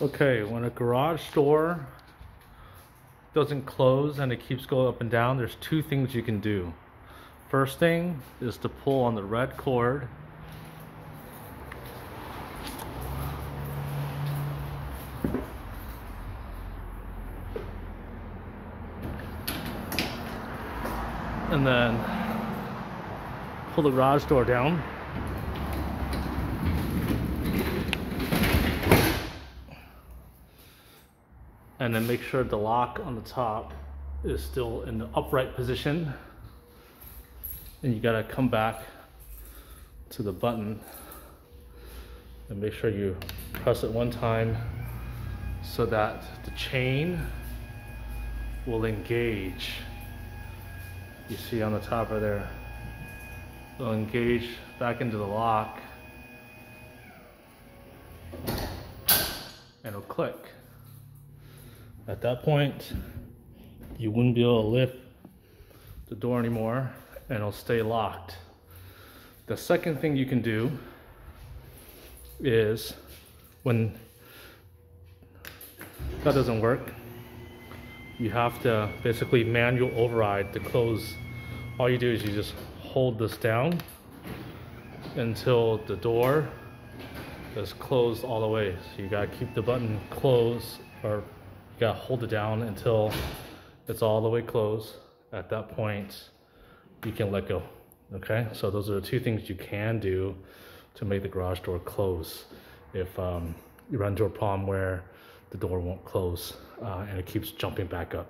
Okay, when a garage door doesn't close and it keeps going up and down, there's two things you can do. First thing is to pull on the red cord. And then pull the garage door down. And then make sure the lock on the top is still in the upright position. And you gotta come back to the button and make sure you press it one time so that the chain will engage. You see on the top right there, it'll engage back into the lock and it'll click. At that point, you wouldn't be able to lift the door anymore and it'll stay locked. The second thing you can do is when that doesn't work, you have to basically manual override to close. All you do is you just hold this down until the door is closed all the way. So you gotta keep the button closed, or you gotta hold it down until it's all the way closed. At that point, you can let go. Okay, so those are the two things you can do to make the garage door close if you run into a problem where the door won't close and it keeps jumping back up.